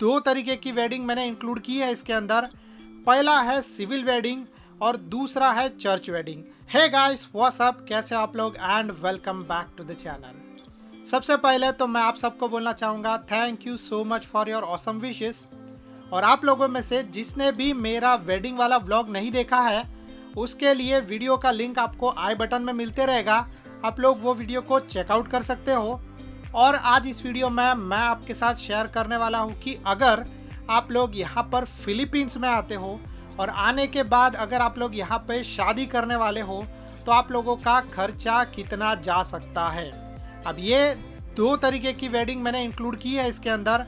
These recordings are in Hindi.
दो तरीके की वेडिंग मैंने इंक्लूड की है इसके अंदर। पहला है सिविल वेडिंग और दूसरा है church wedding. Hey guys, what's up, कैसे आप लोग and welcome back to the channel. सबसे पहले तो मैं आप सबको बोलना चाहूँगा thank you so much for your awesome wishes. और आप लोगों में से जिसने भी मेरा वेडिंग वाला व्लॉग नहीं देखा है उसके लिए वीडियो का लिंक आपको आई बटन में मिलते रहेगा, आप लोग वो वीडियो को चेकआउट कर सकते हो। और आज इस वीडियो में मैं आपके साथ शेयर करने वाला हूँ कि अगर आप लोग यहाँ पर फिलीपींस में आते हो और आने के बाद अगर आप लोग यहाँ पे शादी करने वाले हो तो आप लोगों का खर्चा कितना जा सकता है। अब ये दो तरीके की वेडिंग मैंने इंक्लूड की है इसके अंदर।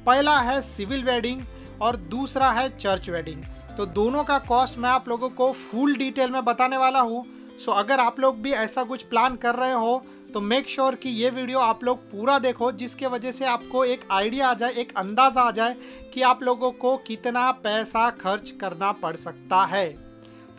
पहला है सिविल वेडिंग और दूसरा है चर्च वेडिंग। तो दोनों का कॉस्ट मैं आप लोगों को फुल डिटेल में बताने वाला हूँ। सो अगर आप लोग भी ऐसा कुछ प्लान कर रहे हो तो मेक श्योर कि ये वीडियो आप लोग पूरा देखो, जिसके वजह से आपको एक आइडिया आ जाए, एक अंदाज़ा आ जाए कि आप लोगों को कितना पैसा खर्च करना पड़ सकता है।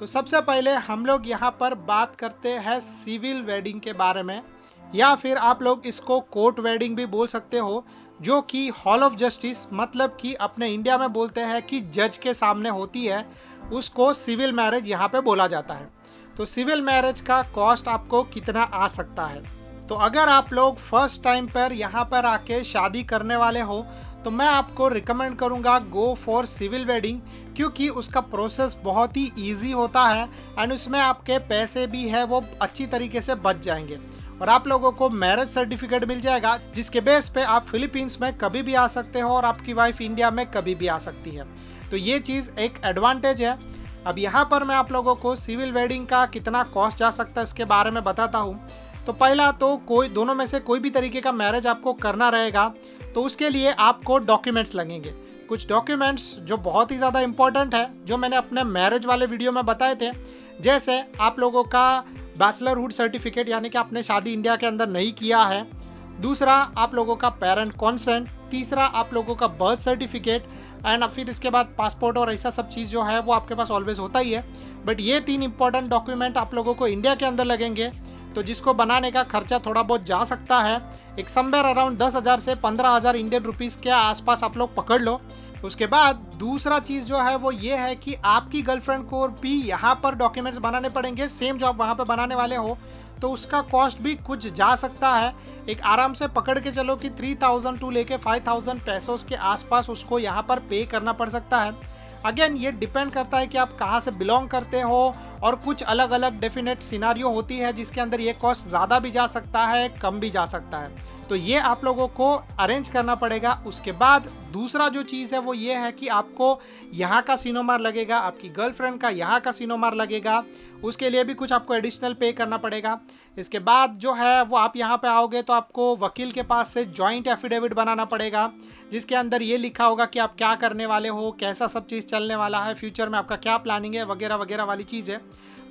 तो सबसे पहले हम लोग यहाँ पर बात करते हैं सिविल वेडिंग के बारे में, या फिर आप लोग इसको कोर्ट वेडिंग भी बोल सकते हो, जो कि हॉल ऑफ जस्टिस मतलब कि अपने इंडिया में बोलते हैं कि जज के सामने होती है, उसको सिविल मैरिज यहाँ पे बोला जाता है। तो सिविल मैरिज का कॉस्ट आपको कितना आ सकता है। तो अगर आप लोग फर्स्ट टाइम पर यहाँ पर आके शादी करने वाले हो तो मैं आपको रिकमेंड करूँगा गो फॉर सिविल वेडिंग, क्योंकि उसका प्रोसेस बहुत ही इजी होता है एंड उसमें आपके पैसे भी है वो अच्छी तरीके से बच जाएंगे और आप लोगों को मैरिज सर्टिफिकेट मिल जाएगा, जिसके बेस पे आप फिलीपींस में कभी भी आ सकते हो और आपकी वाइफ इंडिया में कभी भी आ सकती है। तो ये चीज़ एक एडवांटेज है। अब यहाँ पर मैं आप लोगों को सिविल वेडिंग का कितना कॉस्ट जा सकता है इसके बारे में बताता हूँ। तो पहला तो दोनों में से कोई भी तरीके का मैरिज आपको करना रहेगा तो उसके लिए आपको डॉक्यूमेंट्स लगेंगे। कुछ डॉक्यूमेंट्स जो बहुत ही ज़्यादा इंपॉर्टेंट है, जो मैंने अपने मैरिज वाले वीडियो में बताए थे, जैसे आप लोगों का बैचलरहुड सर्टिफिकेट, यानी कि आपने शादी इंडिया के अंदर नहीं किया है। दूसरा आप लोगों का पेरेंट कॉन्सेंट। तीसरा आप लोगों का बर्थ सर्टिफिकेट एंड फिर इसके बाद पासपोर्ट और ऐसा सब चीज़ जो है वो आपके पास ऑलवेज होता ही है। बट ये तीन इंपॉर्टेंट डॉक्यूमेंट आप लोगों को इंडिया के अंदर लगेंगे, तो जिसको बनाने का खर्चा थोड़ा बहुत जा सकता है। एक समवेयर अराउंड 10,000 से 15,000 इंडियन रुपीज़ के आसपास आप लोग पकड़ लो। उसके बाद दूसरा चीज़ जो है वो ये है कि आपकी गर्लफ्रेंड को भी यहाँ पर डॉक्यूमेंट्स बनाने पड़ेंगे, सेम जो आप वहाँ पर बनाने वाले हो, तो उसका कॉस्ट भी कुछ जा सकता है। एक आराम से पकड़ के चलो कि 3,000 टू लेके 5,000 पैसों के आसपास उसको यहाँ पर पे करना पड़ सकता है। अगेन ये डिपेंड करता है कि आप कहाँ से बिलोंग करते हो और कुछ अलग अलग डेफिनेट सिनारियो होती है जिसके अंदर ये कॉस्ट ज़्यादा भी जा सकता है, कम भी जा सकता है। तो ये आप लोगों को अरेंज करना पड़ेगा। उसके बाद दूसरा जो चीज़ है वो ये है कि आपको यहाँ का सिनोमार लगेगा, आपकी गर्लफ्रेंड का यहाँ का सिनोमार लगेगा, उसके लिए भी कुछ आपको एडिशनल पे करना पड़ेगा। इसके बाद जो है वो आप यहाँ पे आओगे तो आपको वकील के पास से जॉइंट एफिडेविट बनाना पड़ेगा, जिसके अंदर ये लिखा होगा कि आप क्या करने वाले हो, कैसा सब चीज़ चलने वाला है, फ्यूचर में आपका क्या प्लानिंग है, वगैरह वगैरह वाली चीज़ है।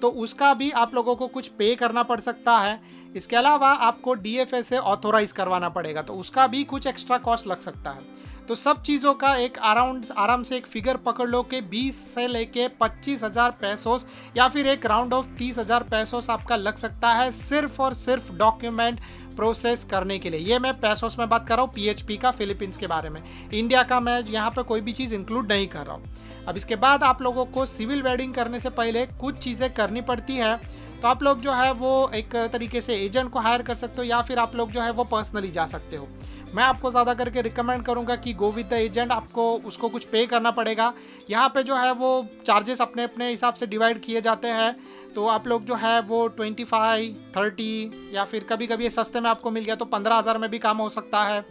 तो उसका भी आप लोगों को कुछ पे करना पड़ सकता है। इसके अलावा आपको DFA से ऑथोराइज करवाना पड़ेगा, तो उसका भी कुछ एक्स्ट्रा कॉस्ट लग सकता है। तो सब चीज़ों का एक आराम से एक फिगर पकड़ लो कि 20 से लेके 25,000 पैसोस या फिर एक राउंड ऑफ 30,000 पैसोस आपका लग सकता है सिर्फ और सिर्फ डॉक्यूमेंट प्रोसेस करने के लिए। ये मैं पैसोस में बात कर रहा हूँ, PHP का, फिलीपींस के बारे में। इंडिया का मैं यहाँ पे कोई भी चीज़ इंक्लूड नहीं कर रहा हूँ। अब इसके बाद आप लोगों को सिविल वेडिंग करने से पहले कुछ चीज़ें करनी पड़ती है। तो आप लोग जो है वो एक तरीके से एजेंट को हायर कर सकते हो, या फिर आप लोग जो है वो पर्सनली जा सकते हो। मैं आपको ज़्यादा करके रिकमेंड करूंगा कि गो विद द एजेंट। आपको उसको कुछ पे करना पड़ेगा। यहाँ पे जो है वो चार्जेस अपने अपने हिसाब से डिवाइड किए जाते हैं। तो आप लोग जो है वो 25, 30 या फिर कभी कभी सस्ते में आपको मिल गया तो 15,000 में भी काम हो सकता है।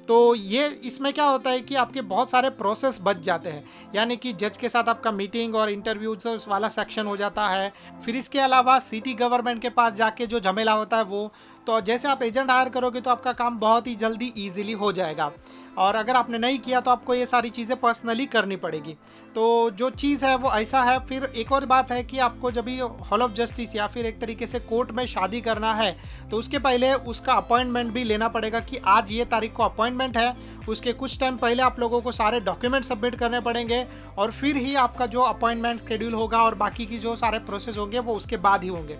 तो ये इसमें क्या होता है कि आपके बहुत सारे प्रोसेस बच जाते हैं, यानी कि जज के साथ आपका मीटिंग और इंटरव्यूज वाला सेक्शन हो जाता है। फिर इसके अलावा सिटी गवर्नमेंट के पास जाके जो झमेला होता है वो, तो जैसे आप एजेंट हायर करोगे तो आपका काम बहुत ही जल्दी ईजिली हो जाएगा। और अगर आपने नहीं किया तो आपको ये सारी चीज़ें पर्सनली करनी पड़ेगी। तो जो चीज़ है वो ऐसा है। फिर एक और बात है कि आपको जब भी हॉल ऑफ जस्टिस या फिर एक तरीके से कोर्ट में शादी करना है तो उसके पहले उसका अपॉइंटमेंट भी लेना पड़ेगा कि आज ये तारीख को अपॉइंटमेंट है। उसके कुछ टाइम पहले आप लोगों को सारे डॉक्यूमेंट सबमिट करने पड़ेंगे और फिर ही आपका जो अपॉइंटमेंट शेड्यूल होगा और बाकी की जो सारे प्रोसेस होंगे वो उसके बाद ही होंगे।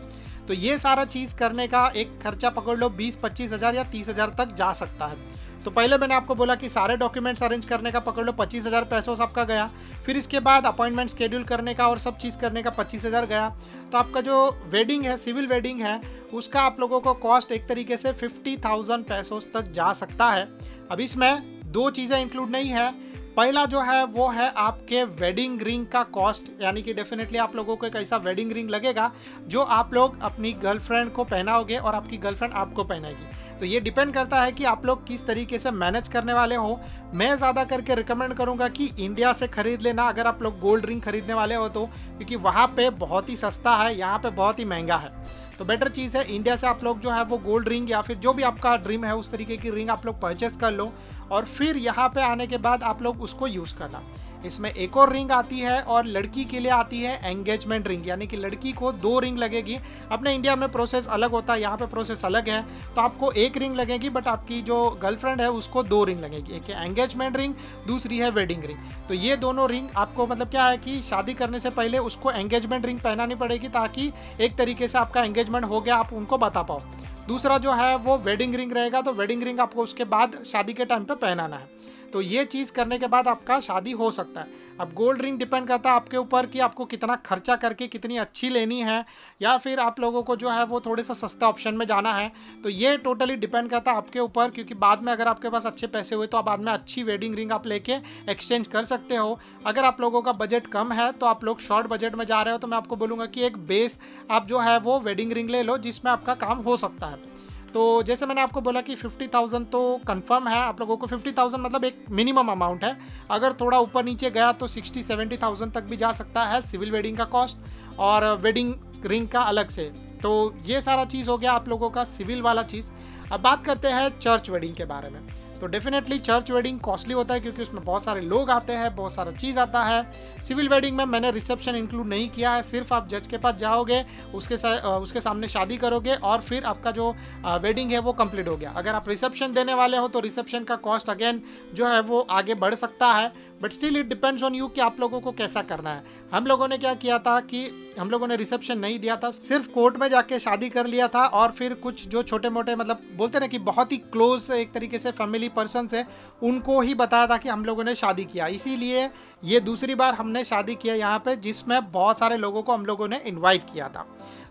तो ये सारा चीज़ करने का एक खर्चा पकड़ लो 20-25 हज़ार या 30,000 तक जा सकता है। तो पहले मैंने आपको बोला कि सारे डॉक्यूमेंट्स अरेंज करने का पकड़ लो 25,000 पैसों आपका गया। फिर इसके बाद अपॉइंटमेंट शेड्यूल करने का और सब चीज़ करने का 25,000 गया। तो आपका जो वेडिंग है, सिविल वेडिंग है, उसका आप लोगों को कॉस्ट एक तरीके से 50,000 पैसों तक जा सकता है। अब इसमें दो चीज़ें इंक्लूड नहीं है। पहला जो है वो है आपके वेडिंग रिंग का कॉस्ट, यानी कि डेफिनेटली आप लोगों को एक ऐसा वेडिंग रिंग लगेगा जो आप लोग अपनी गर्लफ्रेंड को पहनाओगे और आपकी गर्लफ्रेंड आपको पहनाएगी। तो ये डिपेंड करता है कि आप लोग किस तरीके से मैनेज करने वाले हो। मैं ज़्यादा करके रिकमेंड करूँगा कि इंडिया से ख़रीद लेना अगर आप लोग गोल्ड रिंग खरीदने वाले हो तो, क्योंकि वहाँ पे बहुत ही सस्ता है, यहाँ पे बहुत ही महंगा है। तो बेटर चीज़ है इंडिया से आप लोग जो है वो गोल्ड रिंग या फिर जो भी आपका ड्रीम है उस तरीके की रिंग आप लोग परचेस कर लो और फिर यहाँ पे आने के बाद आप लोग उसको यूज़ करना। इसमें एक और रिंग आती है और लड़की के लिए आती है एंगेजमेंट रिंग, यानी कि लड़की को 2 रिंग लगेगी। अपने इंडिया में प्रोसेस अलग होता है, यहाँ पे प्रोसेस अलग है। तो आपको 1 रिंग लगेगी, बट आपकी जो गर्लफ्रेंड है उसको 2 रिंग लगेगी। एक है एंगेजमेंट रिंग, दूसरी है वेडिंग रिंग। तो ये दोनों रिंग आपको मतलब क्या है कि शादी करने से पहले उसको एंगेजमेंट रिंग पहनानी पड़ेगी, ताकि एक तरीके से आपका एंगेजमेंट हो गया आप उनको बता पाओ। दूसरा जो है वो वेडिंग रिंग रहेगा, तो वेडिंग रिंग आपको उसके बाद शादी के टाइम पे पहनाना है। तो ये चीज़ करने के बाद आपका शादी हो सकता है। अब गोल्ड रिंग डिपेंड करता है आपके ऊपर कि आपको कितना खर्चा करके कितनी अच्छी लेनी है, या फिर आप लोगों को जो है वो थोड़े सा सस्ता ऑप्शन में जाना है। तो ये टोटली डिपेंड करता है आपके ऊपर, क्योंकि बाद में अगर आपके पास अच्छे पैसे हुए तो आप बाद में अच्छी वेडिंग रिंग आप लेके एक्सचेंज कर सकते हो। अगर आप लोगों का बजट कम है तो आप लोग शॉर्ट बजट में जा रहे हो तो मैं आपको बोलूँगा कि एक बेस आप जो है वो वेडिंग रिंग ले लो जिसमें आपका काम हो सकता है। तो जैसे मैंने आपको बोला कि 50,000 तो कंफर्म है आप लोगों को। 50,000 मतलब एक मिनिमम अमाउंट है। अगर थोड़ा ऊपर नीचे गया तो 60-70,000 तक भी जा सकता है सिविल वेडिंग का कॉस्ट और वेडिंग रिंग का अलग से। तो ये सारा चीज़ हो गया आप लोगों का सिविल वाला चीज़। अब बात करते हैं चर्च वेडिंग के बारे में। तो डेफिनेटली चर्च वेडिंग कॉस्टली होता है क्योंकि उसमें बहुत सारे लोग आते हैं, बहुत सारा चीज़ आता है। सिविल वेडिंग में मैंने रिसेप्शन इंक्लूड नहीं किया है, सिर्फ आप जज के पास जाओगे, उसके सामने शादी करोगे और फिर आपका जो वेडिंग है वो कंप्लीट हो गया। अगर आप रिसेप्शन देने वाले हो तो रिसेप्शन का कॉस्ट अगेन जो है वो आगे बढ़ सकता है, but still it depends on you कि आप लोगों को कैसा करना है। हम लोगों ने क्या किया था कि हम लोगों ने रिसेप्शन नहीं दिया था, सिर्फ कोर्ट में जाके शादी कर लिया था और फिर कुछ जो छोटे मोटे मतलब बोलते ना कि बहुत ही क्लोज एक तरीके से फैमिली पर्सन है उनको ही बताया था कि हम लोगों ने शादी किया। इसीलिए ये दूसरी बार हमने शादी किया यहाँ पे जिसमें बहुत सारे लोगों को हम लोगों ने इनवाइट किया था।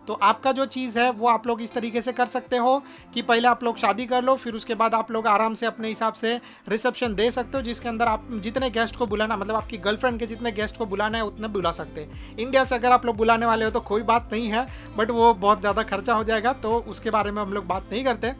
तो आपका जो चीज़ है वो आप लोग इस तरीके से कर सकते हो कि पहले आप लोग शादी कर लो, फिर उसके बाद आप लोग आराम से अपने हिसाब से रिसेप्शन दे सकते हो, जिसके अंदर आप जितने गेस्ट को बुलाना मतलब आपकी गर्लफ्रेंड के जितने गेस्ट को बुलाना है उतने बुला सकते हैं। इंडिया से अगर आप लोग बुलाने वाले हो तो कोई बात नहीं है, बट वो बहुत ज़्यादा खर्चा हो जाएगा, तो उसके बारे में हम लोग बात नहीं करते।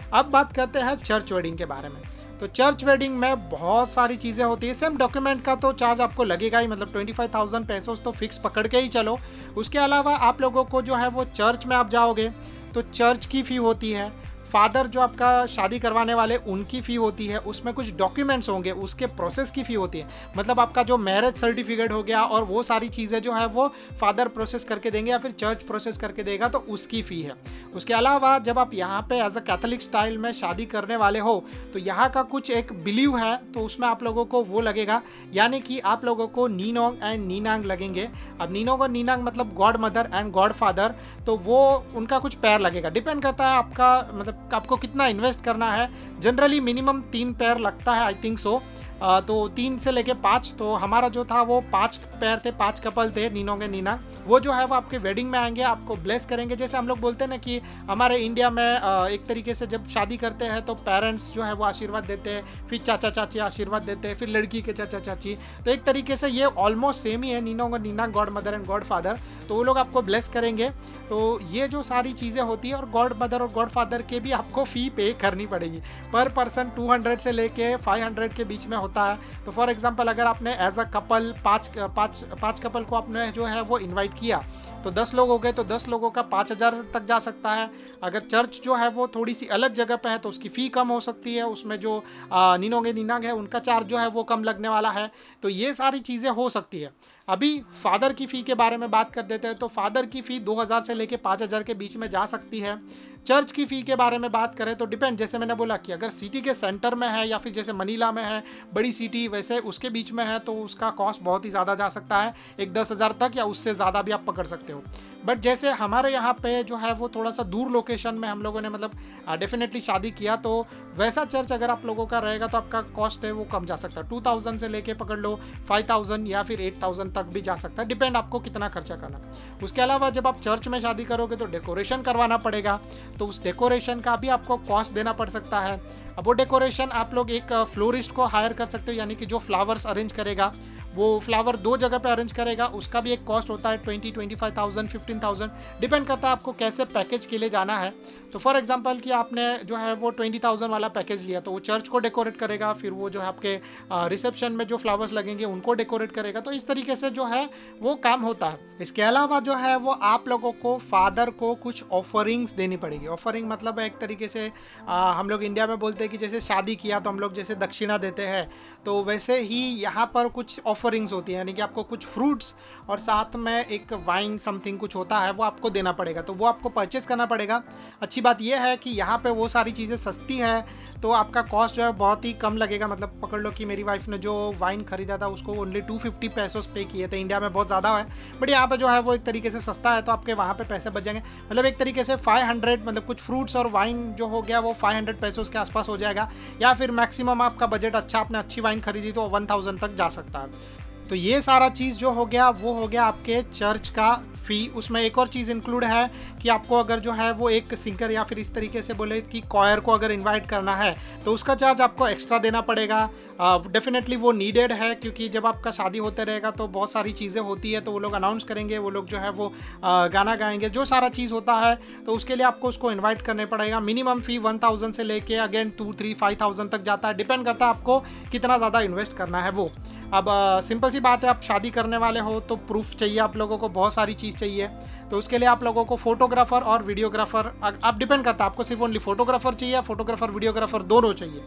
अब बात करते हैं चर्च वेडिंग के बारे में। तो चर्च वेडिंग में बहुत सारी चीज़ें होती है। सेम डॉक्यूमेंट का तो चार्ज आपको लगेगा ही, मतलब 25,000 पैसों तो फिक्स पकड़ के ही चलो। उसके अलावा आप लोगों को जो है वो चर्च में आप जाओगे तो चर्च की फ़ी होती है, फादर जो आपका शादी करवाने वाले उनकी फ़ी होती है, उसमें कुछ डॉक्यूमेंट्स होंगे उसके प्रोसेस की फ़ी होती है, मतलब आपका जो मैरिज सर्टिफिकेट हो गया और वो सारी चीज़ें जो है वो फादर प्रोसेस करके देंगे या फिर चर्च प्रोसेस करके देगा, तो उसकी फ़ी है। उसके अलावा जब आप यहाँ पे एज अ कैथोलिक स्टाइल में शादी करने वाले हो तो यहाँ का कुछ एक बिलीव है, तो उसमें आप लोगों को वो लगेगा, यानी कि आप लोगों को नीनोंग एंड नीनांग लगेंगे। अब नीनोंग और नीनांग मतलब God mother and godfather, तो वो उनका कुछ पैर लगेगा। डिपेंड करता है आपका मतलब आपको कितना इन्वेस्ट करना है। जनरली मिनिमम 3 पैर लगता है, आई थिंक सो। तो 3 से लेके 5, तो हमारा जो था वो 5 पैर थे, 5 कपल थे नीनोंगे नीना। वो जो है वो आपके वेडिंग में आएंगे, आपको ब्लेस करेंगे। जैसे हम लोग बोलते हैं ना कि हमारे इंडिया में एक तरीके से जब शादी करते हैं तो पेरेंट्स जो है वो आशीर्वाद देते हैं, फिर चाचा चाची आशीर्वाद देते हैं, फिर लड़की के चाचा चाची। तो एक तरीके से ये ऑलमोस्ट सेम ही है, नीनोंग और नीना, godmother and godfather. तो वो लोग आपको ब्लेस करेंगे। तो ये जो सारी चीज़ें होती है, और गॉड मदर और गॉड फादर के भी आपको फ़ी पे करनी पड़ेगी। पर पर्सन 200 से लेके 500 के बीच में होता है। तो फॉर एग्जांपल अगर आपने एज अ कपल पाँच कपल को आपने जो है वो इनवाइट किया तो 10 लोग हो गए, तो 10 लोगों का 5,000 तक जा सकता है। अगर चर्च जो है वो थोड़ी सी अलग जगह पे है तो उसकी फ़ी कम हो सकती है, उसमें जो नीनोंगे नीनांग है उनका चार्ज जो है वो कम लगने वाला है। तो ये सारी चीज़ें हो सकती है। अभी फादर की फ़ी के बारे में बात कर देते हैं। तो फादर की फ़ी 2,000 से लेके 5,000 के बीच में जा सकती है। चर्च की फ़ी के बारे में बात करें तो डिपेंड, जैसे मैंने बोला कि अगर सिटी के सेंटर में है या फिर जैसे मनीला में है, बड़ी सिटी वैसे उसके बीच में है, तो उसका कॉस्ट बहुत ही ज़्यादा जा सकता है, एक 10,000 तक या उससे ज़्यादा भी आप पकड़ सकते हो। बट जैसे हमारे यहाँ पे जो है वो थोड़ा सा दूर लोकेशन में हम लोगों ने मतलब डेफिनेटली शादी किया, तो वैसा चर्च अगर आप लोगों का रहेगा तो आपका कॉस्ट है वो कम जा सकता है। 2000 से लेके पकड़ लो 5000 या फिर 8000 तक भी जा सकता है, डिपेंड आपको कितना खर्चा करना। उसके अलावा जब आप चर्च में शादी करोगे तो डेकोरेशन करवाना पड़ेगा, तो उस डेकोरेशन का भी आपको कॉस्ट देना पड़ सकता है। अब वो डेकोरेशन आप लोग एक फ्लोरिस्ट को हायर कर सकते हो, यानी कि जो फ्लावर्स अरेंज करेगा, वो फ्लावर 2 जगह पे अरेंज करेगा, उसका भी एक कॉस्ट होता है 25,000 15,000, डिपेंड करता है आपको कैसे पैकेज के लिए जाना है। तो फॉर एग्जांपल कि आपने जो है वो 20,000 वाला पैकेज लिया, तो वो चर्च को डेकोरेट करेगा, फिर वो जो है आपके रिसेप्शन में जो फ्लावर्स लगेंगे उनको डेकोरेट करेगा। तो इस तरीके से जो है वो काम होता है। इसके अलावा जो है वो आप लोगों को फादर को कुछ ऑफरिंग्स देनी पड़ेगी। ऑफरिंग मतलब एक तरीके से हम लोग इंडिया में बोलते हैं कि जैसे शादी किया तो हम लोग जैसे दक्षिणा देते हैं, तो वैसे ही यहाँ पर कुछ ऑफरिंग्स होती है, यानी कि आपको कुछ फ्रूट्स और साथ में एक वाइन समथिंग कुछ होता है वो आपको देना पड़ेगा, तो वो आपको परचेस करना पड़ेगा। अच्छी बात यह है कि यहाँ पे वो सारी चीज़ें सस्ती है, तो आपका कॉस्ट जो है बहुत ही कम लगेगा। मतलब पकड़ लो कि मेरी वाइफ ने जो वाइन खरीदा था उसको ओनली 250 पैसों पे किए थे। इंडिया में बहुत ज़्यादा है, बट यहाँ पे जो है वो एक तरीके से सस्ता है, तो आपके वहाँ पे पैसे बच जाएंगे। मतलब एक तरीके से 500, मतलब कुछ फ्रूट्स और वाइन जो हो गया वो 500 पैसों के आसपास हो जाएगा, या फिर मैक्सिमम आपका बजट अच्छा, आपने अच्छी वाइन खरीदी तो 1000 तक जा सकता है। तो ये सारा चीज़ जो हो गया वो हो गया आपके चर्च का फ़ी। उसमें एक और चीज़ इंक्लूड है कि आपको अगर जो है वो एक सिंगर या फिर इस तरीके से बोले कि कॉयर को अगर इनवाइट करना है तो उसका चार्ज आपको एक्स्ट्रा देना पड़ेगा। डेफिनेटली वो नीडेड है, क्योंकि जब आपका शादी होते रहेगा तो बहुत सारी चीज़ें होती है, तो वो लोग अनाउंस करेंगे, वो लोग जो है वो गाना गाएंगे, जो सारा चीज़ होता है, तो उसके लिए आपको उसको इन्वाइट करने पड़ेगा। मिनिमम फ़ी 1000 से लेके अगेन 2, 3, 5000 तक जाता है, डिपेंड करता है आपको कितना ज़्यादा इन्वेस्ट करना है वो। अब सिंपल सी बात है, आप शादी करने वाले हो तो प्रूफ चाहिए आप लोगों को, बहुत सारी चीज़ चाहिए, तो उसके लिए आप लोगों को फोटोग्राफर और वीडियोग्राफर, अब डिपेंड करता है आपको सिर्फ ओनली फोटोग्राफर चाहिए, फोटोग्राफर वीडियोग्राफर दोनों चाहिए।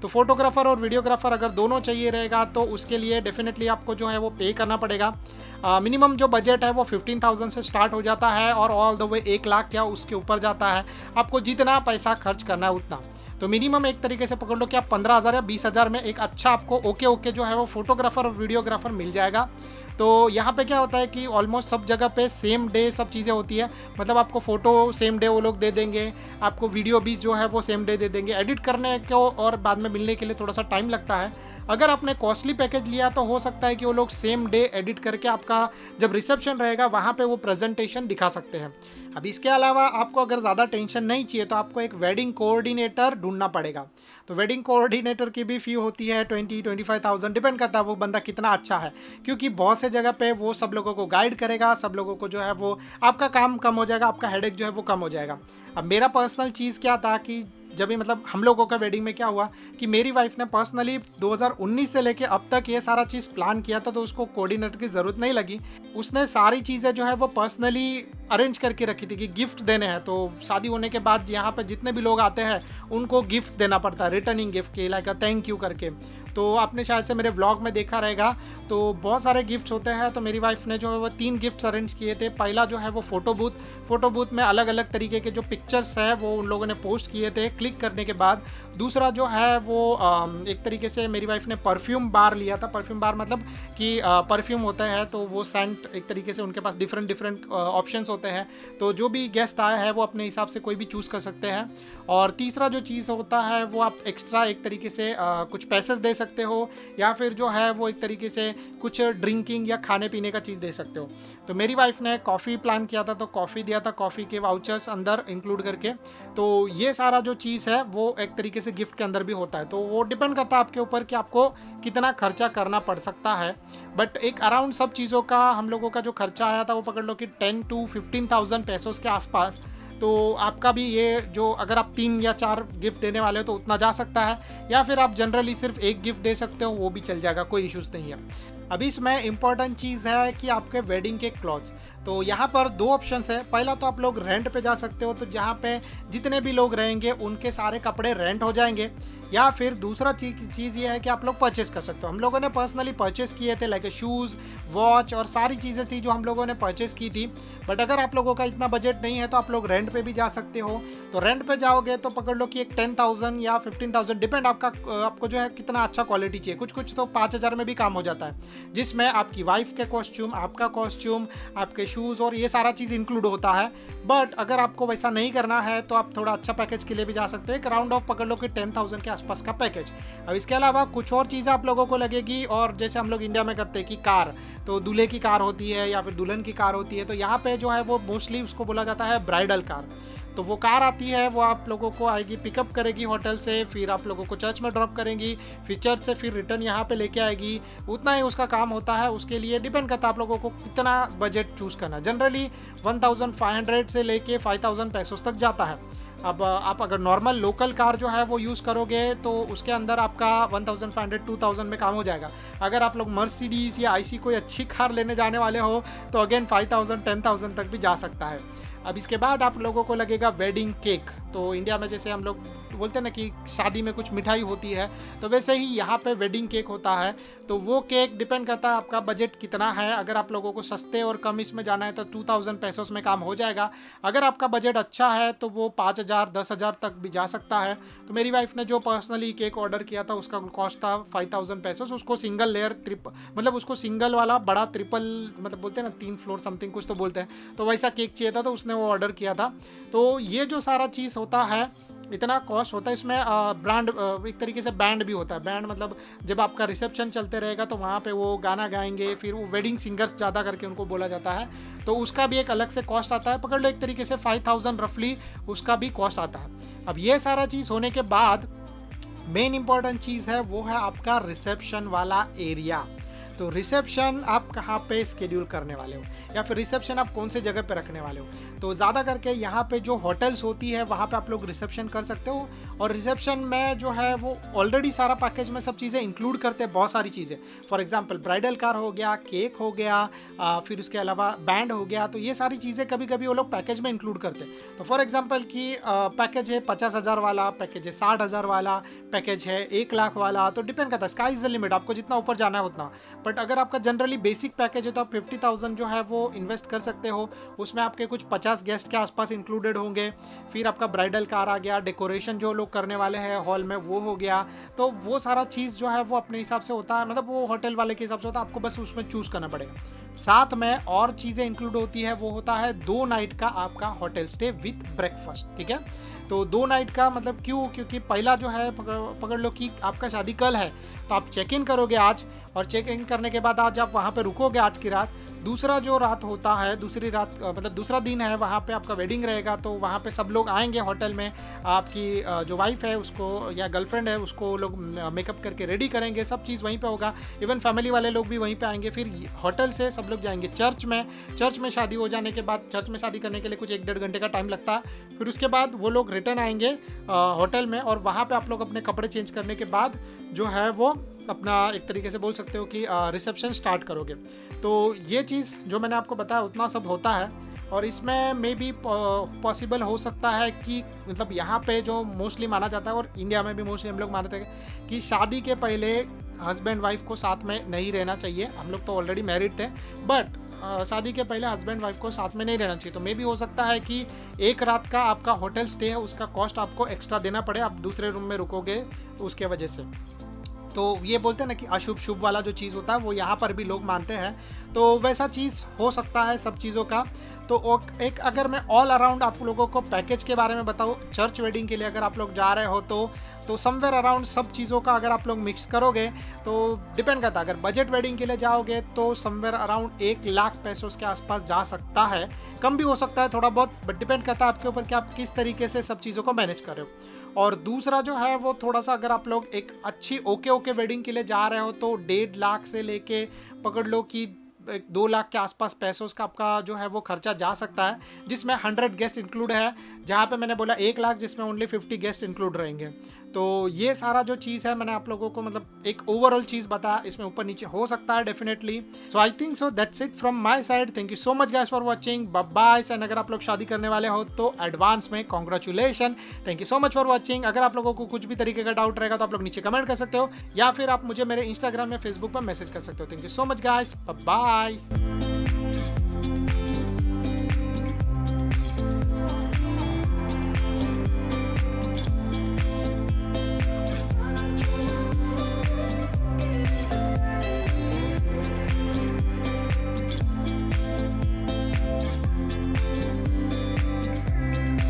तो फोटोग्राफर और वीडियोग्राफर अगर दोनों चाहिए रहेगा तो उसके लिए डेफिनेटली आपको जो है वो पे करना पड़ेगा। मिनिमम जो बजट है वो 15,000 से स्टार्ट हो जाता है और ऑल द वे 1 लाख या उसके ऊपर जाता है। आपको जितना पैसा खर्च करना है उतना, तो मिनिमम एक तरीके से पकड़ लो कि आप 15,000 या 20,000 में एक अच्छा आपको ओके जो है वो फोटोग्राफर और वीडियोग्राफर मिल जाएगा। तो यहाँ पे क्या होता है कि ऑलमोस्ट सब जगह पे सेम डे सब चीज़ें होती है, मतलब आपको फ़ोटो सेम डे वो लोग दे देंगे, आपको वीडियो भी जो है वो सेम डे दे देंगे। एडिट करने को और बाद में मिलने के लिए थोड़ा सा टाइम लगता है। अगर आपने कॉस्टली पैकेज लिया तो हो सकता है कि वो लोग सेम डे एडिट करके आपका जब रिसेप्शन रहेगा वहाँ पे वो प्रेजेंटेशन दिखा सकते हैं। अब इसके अलावा आपको अगर ज़्यादा टेंशन नहीं चाहिए तो आपको एक वेडिंग कोऑर्डिनेटर ढूंढना पड़ेगा। तो वेडिंग कोऑर्डिनेटर की भी फ़ी होती है 20-25,000, डिपेंड करता है वो बंदा कितना अच्छा है, क्योंकि बहुत से जगह पे वो सब लोगों को गाइड करेगा, सब लोगों को जो है वो आपका काम कम हो जाएगा, आपका हेडेक जो है वो कम हो जाएगा। अब मेरा पर्सनल चीज़ क्या था कि जब भी मतलब हम लोगों का वेडिंग में क्या हुआ कि मेरी वाइफ ने पर्सनली 2019 से लेके अब तक ये सारा चीज़ प्लान किया था, तो उसको कोऑर्डिनेटर की ज़रूरत नहीं लगी। उसने सारी चीज़ें जो है वो पर्सनली अरेंज करके रखी थी कि गिफ्ट देने हैं, तो शादी होने के बाद यहाँ पे जितने भी लोग आते हैं उनको गिफ्ट देना पड़ता है, रिटर्निंग गिफ्ट के लाइक थैंक यू करके। तो आपने शायद से मेरे ब्लॉग में देखा रहेगा, तो बहुत सारे गिफ्ट्स होते हैं। तो मेरी वाइफ ने जो है वो 3 गिफ्ट्स अरेंज किए थे। पहला जो है वो फ़ोटो बूथ में अलग अलग तरीके के जो पिक्चर्स है वो उन लोगों ने पोस्ट किए थे क्लिक करने के बाद। दूसरा जो है वो एक तरीके से मेरी वाइफ ने परफ्यूम बार लिया था। परफ्यूम बार मतलब कि परफ्यूम होता है तो वो सेंट एक तरीके से उनके पास डिफरेंट ऑप्शंस होते हैं, तो जो भी गेस्ट आया है वो अपने हिसाब से कोई भी चूज़ कर सकते हैं। और तीसरा जो चीज़ होता है वो आप एक्स्ट्रा एक तरीके से कुछ पैसेस दे सकते हो, या फिर जो है वो एक तरीके से कुछ ड्रिंकिंग या खाने पीने का चीज़ दे सकते हो। तो मेरी वाइफ ने कॉफ़ी प्लान किया था, तो कॉफ़ी दिया था, कॉफ़ी के वाउचर्स अंदर इंक्लूड करके। तो ये सारा जो चीज़ है वो एक तरीके से गिफ्ट के अंदर भी होता है। तो वो डिपेंड करता है आपके ऊपर कि आपको कितना खर्चा करना पड़ सकता है। बट एक अराउंड सब चीज़ों का हम लोगों का जो खर्चा आया था वो पकड़ लो कि 10 to 15,000 पैसों के आसपास। तो आपका भी ये जो अगर आप 3 या 4 गिफ्ट देने वाले हो तो उतना जा सकता है, या फिर आप जनरली सिर्फ एक गिफ्ट दे सकते हो, वो भी चल जाएगा, कोई इश्यूज़ नहीं है। अभी इसमें इम्पॉर्टेंट चीज़ है कि आपके वेडिंग के क्लॉथ्स, तो यहाँ पर 2 ऑप्शंस है। पहला तो आप लोग रेंट पे जा सकते हो, तो जहाँ पे जितने भी लोग रहेंगे उनके सारे कपड़े रेंट हो जाएंगे, या फिर दूसरा चीज़ ये है कि आप लोग परचेस कर सकते हो। हम लोगों ने पर्सनली परचेस किए थे, लाइक शूज़, वॉच और सारी चीज़ें थी जो हम लोगों ने परचेस की थी। बट अगर आप लोगों का इतना बजट नहीं है तो आप लोग रेंट पे भी जा सकते हो। तो रेंट पे जाओगे तो पकड़ लो कि एक 10,000 या 15,000 डिपेंड आपको जो है कितना अच्छा क्वालिटी चाहिए। कुछ तो 5,000 में भी काम हो जाता है, जिसमें आपकी वाइफ के कॉस्ट्यूम, आपका कॉस्ट्यूम, आपके शूज़ और ये सारा चीज़ इंक्लूड होता है। बट अगर आपको वैसा नहीं करना है तो आप थोड़ा अच्छा पैकेज के लिए भी जा सकते हो। एक राउंड ऑफ पकड़ लो कि 10,000 के आसपास का पैकेज। अब इसके अलावा कुछ और चीज़ें आप लोगों को लगेगी, और जैसे हम लोग इंडिया में करते हैं कि कार, तो दूल्हे की कार होती है या फिर दुल्हन की कार होती है, तो यहाँ पे जो है वो मोस्टली उसको बोला जाता है ब्राइडल कार। तो वो कार आती है, वो आप लोगों को आएगी, पिकअप करेगी होटल से, फिर आप लोगों को चर्च में ड्रॉप करेंगी, फिर चर्च से फिर रिटर्न यहाँ पे लेके आएगी। उतना ही उसका काम होता है। उसके लिए डिपेंड करता है आप लोगों को कितना बजट चूज़ करना। जनरली 1500 से लेके 5000 पैसों तक जाता है। अब आप अगर नॉर्मल लोकल कार जो है वो यूज़ करोगे तो उसके अंदर आपका 1500-2000 में काम हो जाएगा। अगर आप लोग मर्सिडीज़ या आईसी कोई अच्छी कार लेने जाने वाले हो तो अगेन 5000-10,000 तक भी जा सकता है। अब इसके बाद आप लोगों को लगेगा वेडिंग केक। तो इंडिया में जैसे हम लोग बोलते हैं ना कि शादी में कुछ मिठाई होती है, तो वैसे ही यहाँ पे वेडिंग केक होता है। तो वो केक डिपेंड करता है आपका बजट कितना है। अगर आप लोगों को सस्ते और कम इसमें जाना है तो 2000 पैसों में काम हो जाएगा। अगर आपका बजट अच्छा है तो वो 5000-10,000 तक भी जा सकता है। तो मेरी वाइफ ने जो पर्सनली केक ऑर्डर किया था उसका कॉस्ट था 5000 पैसों। उसको सिंगल लेयर मतलब उसको सिंगल वाला बड़ा ट्रिपल, मतलब बोलते हैं ना 3 फ्लोर समथिंग कुछ तो बोलते हैं, तो वैसा केक चाहिए था, तो उसने वो ऑर्डर किया था। तो ये जो सारा चीज़ होता है इतना कॉस्ट होता है। इसमें ब्रांड एक तरीके से बैंड भी होता है। बैंड मतलब जब आपका रिसेप्शन चलते रहेगा तो वहाँ पे वो गाना गाएंगे, फिर वो वेडिंग सिंगर्स ज़्यादा करके उनको बोला जाता है, तो उसका भी एक अलग से कॉस्ट आता है। पकड़ लो एक तरीके से 5000 रफली उसका भी कॉस्ट आता है। अब ये सारा चीज़ होने के बाद मेन इंपॉर्टेंट चीज़ है वो है आपका रिसेप्शन वाला एरिया। तो रिसेप्शन आप कहाँ पे स्केड्यूल करने वाले हो या फिर रिसेप्शन आप कौन से जगह पे रखने वाले हो। तो ज़्यादा करके यहाँ पे जो होटल्स होती है वहाँ पे आप लोग रिसेप्शन कर सकते हो। और रिसेप्शन में जो है वो ऑलरेडी सारा पैकेज में सब चीज़ें इंक्लूड करते हैं, बहुत सारी चीज़ें। फॉर एग्जांपल ब्राइडल कार हो गया, केक हो गया, फिर उसके अलावा बैंड हो गया। तो ये सारी चीज़ें कभी कभी वो लोग पैकेज में इंक्लूड करते हैं। तो फॉर एग्जाम्पल कि पैकेज है 50,000 वाला, पैकेज है 60,000 वाला, पैकेज है 1,00,000 वाला। तो डिपेंड करता है, स्काई इज़ द लिमिट, आपको जितना ऊपर जाना है उतना। बट अगर आपका जनरली बेसिक पैकेज है तो आप 50,000 जो है वो इन्वेस्ट कर सकते हो। उसमें आपके कुछ 50 गेस्ट के आसपास इंक्लूडेड होंगे। फिर आपका ब्राइडल कार आ गया, डेकोरेशन जो लोग करने वाले हैं हॉल में वो हो गया। तो वो सारा चीज़ जो है वो अपने हिसाब से होता है, मतलब वो होटल वाले के हिसाब से होता है, आपको बस उसमें चूज़ करना पड़ेगा। साथ में और चीज़ें इंक्लूड होती है, वो होता है 2 नाइट का आपका होटल स्टे विथ ब्रेकफास्ट। ठीक है, तो 2 नाइट का मतलब क्यों, क्योंकि पहला जो है पकड़ लो कि आपका शादी कल है तो आप चेक इन करोगे आज, और चेक इन करने के बाद आज आप वहाँ पे रुकोगे आज की रात। दूसरा जो रात होता है, दूसरी रात मतलब दूसरा दिन है, वहाँ पे आपका वेडिंग रहेगा। तो वहाँ पे सब लोग आएंगे होटल में, आपकी जो वाइफ है उसको या गर्लफ्रेंड है उसको लोग मेकअप करके रेडी करेंगे, सब चीज़ वहीं पे होगा। इवन फैमिली वाले लोग भी वहीं पे आएंगे। फिर होटल से सब लोग जाएंगे चर्च में। चर्च में शादी हो जाने के बाद, चर्च में शादी करने के लिए कुछ 1-1.5 घंटे का टाइम लगता है। फिर उसके बाद वो लोग रिटर्न आएंगे होटल में, और वहाँ पे आप लोग अपने कपड़े चेंज करने के बाद जो है वो अपना एक तरीके से बोल सकते हो कि रिसेप्शन स्टार्ट करोगे। तो ये चीज़ जो मैंने आपको बताया उतना सब होता है। और इसमें मे बी पॉसिबल हो सकता है कि मतलब यहाँ पे जो मोस्टली माना जाता है, और इंडिया में भी मोस्टली हम लोग मानते हैं कि शादी के पहले हस्बैंड वाइफ को साथ में नहीं रहना चाहिए। हम लोग तो ऑलरेडी मैरिड थे, बट शादी के पहले हस्बैंड वाइफ को साथ में नहीं रहना चाहिए। तो मे भी हो सकता है कि एक रात का आपका होटल स्टे है उसका कॉस्ट आपको एक्स्ट्रा देना पड़े, आप दूसरे रूम में रुकोगे उसके वजह से। तो ये बोलते हैं ना कि अशुभ शुभ वाला जो चीज़ होता है वो यहाँ पर भी लोग मानते हैं। तो वैसा चीज़ हो सकता है सब चीज़ों का। तो एक अगर मैं ऑल अराउंड आप लोगों को पैकेज के बारे में बताऊँ, चर्च वेडिंग के लिए अगर आप लोग जा रहे हो तो समवेयर अराउंड सब चीज़ों का अगर आप लोग मिक्स करोगे तो डिपेंड करता है। अगर बजट वेडिंग के लिए जाओगे तो समवेयर अराउंड 1,00,000 पैसों के आसपास जा सकता है, कम भी हो सकता है थोड़ा बहुत, बट डिपेंड करता है आपके ऊपर कि आप किस तरीके से सब चीज़ों को मैनेज कर रहे हो। और दूसरा जो है वो थोड़ा सा, अगर आप लोग एक अच्छी ओके वेडिंग के लिए जा रहे हो तो 1.5 से लेके पकड़ लो कि 2,00,000 के आसपास पैसों का आपका जो है वो खर्चा जा सकता है, जिसमें 100 गेस्ट इंक्लूड है। जहाँ पे मैंने बोला 1,00,000 जिसमें ओनली 50 गेस्ट इंक्लूड रहेंगे। तो ये सारा जो चीज़ है मैंने आप लोगों को मतलब एक ओवरऑल चीज़ बताया, इसमें ऊपर नीचे हो सकता है definitely. So I think so that's it from my side. Thank you so much guys for watching, bye bye. And अगर आप लोग शादी करने वाले हो तो एडवांस में congratulation, thank you so much for watching. अगर आप लोगों को कुछ भी तरीके का डाउट रहेगा तो आप लोग नीचे कमेंट कर सकते हो, या फिर आप मुझे मेरे इंस्टाग्राम या फेसबुक पर मैसेज कर सकते हो। Thank you so much guys, bye bye.